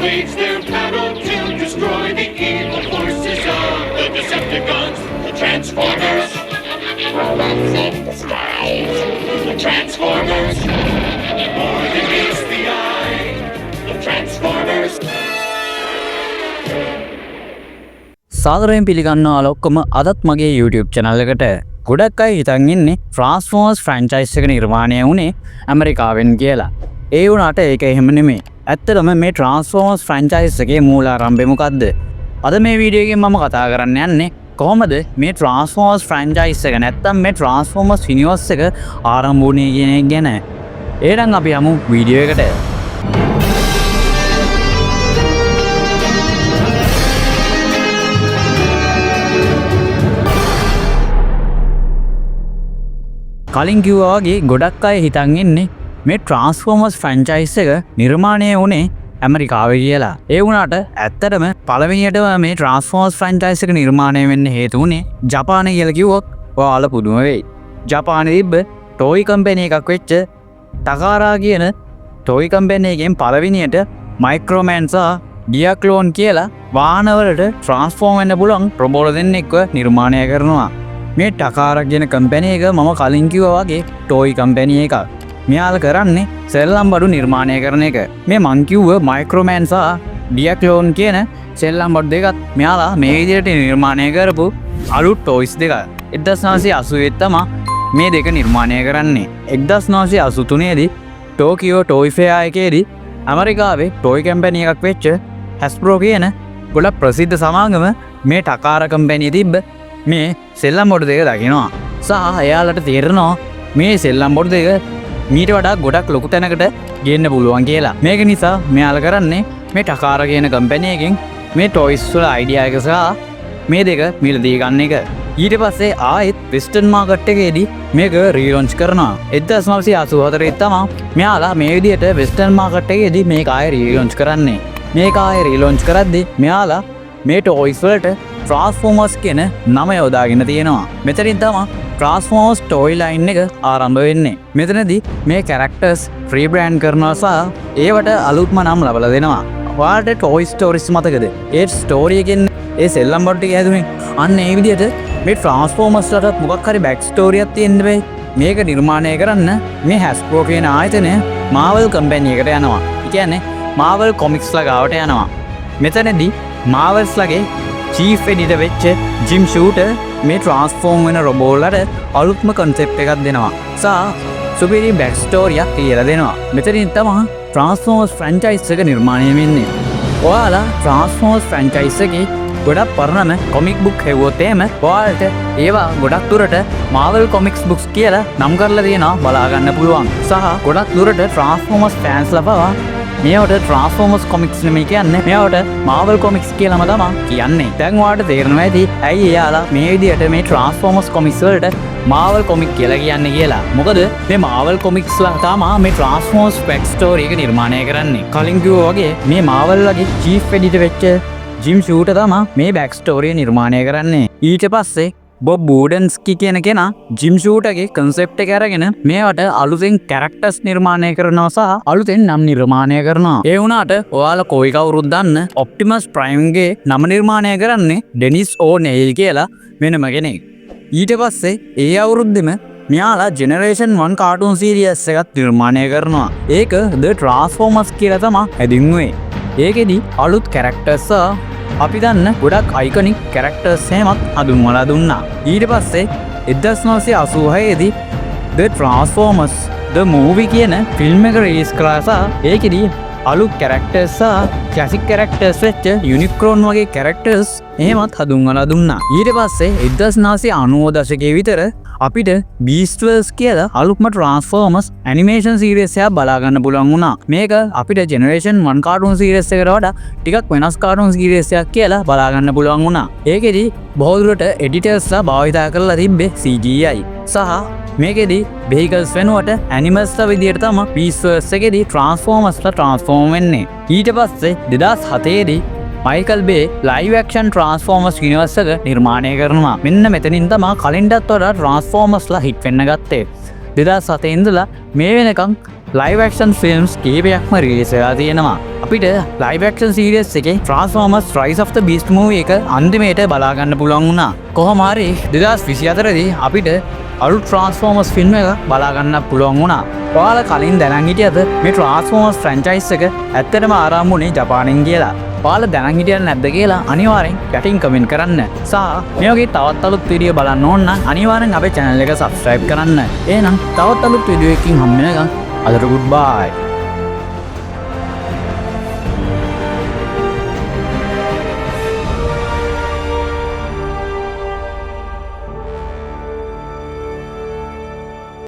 waves their paddle to destroy the evil forces of the Decepticons, the Transformers. Robots in disguise. The Transformers. More than meets the eye. The Transformers. සාදරයෙන් පිළිගන්නවා ඔක්කොම අදත් මගේ YouTube channel එකට. ගොඩක් අය හිතන් ඉන්නේ Transformers franchise එක නිර්මාණය වුණේ ඇමරිකාවෙන් කියලා. ඒ වුණාට ඒක එහෙම නෙමෙයි. ඇත්තටම මේ Transformers franchise එකේ මූලාරම්භය මොකද්ද? අද මේ වීඩියෝ එකෙන් මම කතා කරන්න යන්නේ කොහොමද මේ Transformers franchise එක නැත්තම් මේ Transformers universe එක ආරම්භ වුණේ කියන එක ගැන. එහෙනම් අපි යමු වීඩියෝ එකට. කලින් කිව්වා වගේ ගොඩක් අය හිතන් ඉන්නේ මේ Transformers franchise එක නිර්මාණය වුණේ ඇමරිකාවේ කියලා. ඒ වුණාට ඇත්තටම පළවෙනියටම මේ Transformers franchise එක නිර්මාණය වෙන්න හේතු වුණේ ජපානයේ කියලා කිව්වොත් ඔයාලා පුදුම වෙයි. ජපානයේ තිබ්බ toy company එකක් වෙච්ච ටකාරා කියන toy company එකෙන් පළවෙනියට Microman සහ Diaclone කියලා වාහනවලට transform වෙන්න පුළුවන් රොබෝල දෙන්නෙක්ව නිර්මාණය කරනවා. මේ ටකාරා කියන කම්පැනි එක මම කලින් කිව්වා වගේ toy company එකක්. මෙයාලා කරන්නේ සෙල්ලම් බඩු නිර්මාණය කරන එක. මේ මං කිව්ව Microman සහ Diaclone කියන සෙල්ලම් බඩු දෙකත් මෙයාලා මේ විදිහට නිර්මාණය කරපු අලුත් toys දෙක. 1980 තමයි මේ දෙක නිර්මාණය කරන්නේ. 1983 දී ටෝකියෝ toy fair එකේදී ඇමරිකාවේ toy company එකක් වෙච්ච Hasbro කියන ගොඩක් ප්‍රසිද්ධ සමාගම මේ ටකාරා කම්පැනි තිබ්බ මේ සෙල්ලම් බඩු දෙක දකිනවා. සහ එයාලට තේරෙනවා මේ සෙල්ලම් බඩු දෙක මීට වඩා ගොඩක් ලොකු තැනකට ගේන්න පුළුවන් කියලා. මේක නිසා මෙයාලා කරන්නේ මේ ටකාරා කියන කම්පැනි එකෙන් මේ toys වල අයිඩියා එක සහ මේ දෙක මිලදී ගන්න එක. ඊට පස්සේ ආයෙත් වෙස්ටර්න් මාකට් එකේදී මේක රීලොන්ච් කරනවා. 1984 තමයි මෙයාලා මේ විදිහට වෙස්ටර්න් මාකට් එකේදී මේක ආයෙ රීලොන්ච් කරන්නේ. මේක ආයෙ රීලොන්ච් කරද්දී මෙයාලා මේ toys වලට Transformers කියන නම යොදාගෙන තියෙනවා. මෙතනින් තමයි Transformers toy line එක ආරම්භ වෙන්නේ. මෙතනදී මේ characters rebrand කරනවා සහ ඒවට අලුත්ම නම් ලබලා දෙනවා. ඔයාලට Toy Stories මතකද? ඒ ස්ටෝරි එකෙන් ඒ සෙල්ලම් බඩු ටික හැදුනේ. අන්න ඒ විදිහට මේ Transformers වලට මොකක් හරි back story එකක් තියෙන්න බෑ. මේක නිර්මාණය කරන්න මේ Hasbro කියන ආයතනය Marvel company එකට යනවා. ඒ කියන්නේ Marvel Comics ලා ගාවට යනවා. මෙතනදී Marvels ලගේ චීෆ් එඩිටර් වෙච්ච ජිම් ෂූටර් මේ ට්‍රාන්ස්ෆෝම් වෙන රොබෝලට අලුත්ම කන්සෙප්ට් එකක් දෙනවා. සහ සුපිරි බෑක් ස්ටෝරි එකක් කියලා දෙනවා. මෙතනින් තමයි Transformers franchise එක නිර්මාණය වෙන්නේ. ඔයාලා Transformers franchise එකේ ගොඩක් පරණම කොමික් බුක් හෙව්වොත් එහෙම ඔයාලට ඒවා ගොඩක් දුරට Marvel Comics books කියලා නම් කරලා තියෙනවා බලා ගන්න පුළුවන්. සහ ගොඩක් දුරට Transformers fans ලපවා මේවට Transformers comics නෙමෙයි කියන්නේ. මේවට Marvel comics කියලාම තමයි කියන්නේ. දැන් ඔයාලට තේරෙනවා ඇති ඇයි එයාලා මේ විදිහට මේ Transformers comics වලට Marvel comic කියලා කියන්නේ කියලා. මොකද මේ Marvel comics ලා තමයි මේ Transformers back story එක නිර්මාණය කරන්නේ. කලින් කිව්වා වගේ මේ Marvel ලගේ chief editor වෙච්ච ජිම් ෂූටර් තමයි මේ back story නිර්මාණය කරන්නේ. ඊට පස්සේ බොබ් බූඩන්ස්කි කියන කෙනා ජිම් ෂූටර්ගේ concept එක අරගෙන මේවට අලුතෙන් characters නිර්මාණය කරනවා සහ අලුතෙන් නම් නිර්මාණය කරනවා. ඒ වුණාට ඔයාලා කොයි කවුරුත් දන්න Optimus Prime ගේ නම නිර්මාණය කරන්නේ ඩෙනිස් ඕනෙල් කියලා වෙනම කෙනෙක්. ඊට පස්සේ ඒ අවුරුද්දෙම මෙයාලා Generation 1 cartoon series එකක් නිර්මාණය කරනවා. ඒක The Transformers කියලා තමයි හැදින්වුවේ. ඒකෙදි අලුත් characters අපි දන්න ගොඩක් අයිකනික් කැරක්ටර්ස් එහෙමත් හඳුන්වලා දුන්නා. ඊට පස්සේ 1986 දී The Transformers The Movie කියන ෆිල්ම් එක රිලීස් කළා සහ ඒකෙදි අලුත් කැරක්ටර්ස් සහ ක්ලාසික් කැරක්ටර්ස් වෙච්ච යුනික්‍රෝන් වගේ කැරක්ටර්ස් එහෙමත් හඳුන්වලා දුන්නා. ඊට පස්සේ 1990 දශකයේ විතර අපිට Beast Wars කියලා අලුත්ම Transformers animation series එකක් බලා ගන්න පුළුවන් වුණා. මේක අපිට Generation 1 cartoon series එකට වඩා ටිකක් වෙනස් cartoon series එකක් කියලා බලා ගන්න පුළුවන් වුණා. ඒකෙදි බොහෝ දුරට editors ලා භාවිතා කරලා තිබ්බේ CGI සහ මේකෙදි vehicles වෙනුවට animals ලා විදියට තමයි Beast Wars එකේදී Transformers ලා transform වෙන්නේ. ඊට පස්සේ 2007 දී Michael Bay live action Transformers universe එක නිර්මාණය කරනවා. මෙන්න මෙතනින් තමයි කලින්ටත් වඩා Transformers ලා හිට් වෙන්න ගත්තේ. 2007 ඉඳලා මේ වෙනකම් ලයිව් ඇක්ෂන් ෆිල්ම්ස් කීපයක්ම රිලීස් වෙලා තියෙනවා. අපිට ලයිව් ඇක්ෂන් සීරීස් එකේ Transformers Rise of the Beast movie එක අන්තිමේට බලා ගන්න පුළුවන් වුණා. කොහොම හරි 2024 දී අපිට අලුත් Transformers ෆිල්ම් එක බලා ගන්න පුළුවන් වුණා. ඔයාලා කලින් දැනන් හිටියද මේ Transformers franchise එක ඇත්තටම ආරම්භ වුණේ ජපානයෙන් කියලා? ඔයාලා දැනන් හිටියද නැද්ද කියලා අනිවාර්යෙන් යටින් කමෙන්ට් කරන්න. සහ මේ වගේ තවත් අලුත් වීඩියෝ බලන්න ඕන නම් අනිවාර්යෙන් අපේ channel එක subscribe කරන්න. එහෙනම් තවත් අලුත් වීඩියෝ එකකින් හම්බ වෙනකම් අදට goodbye.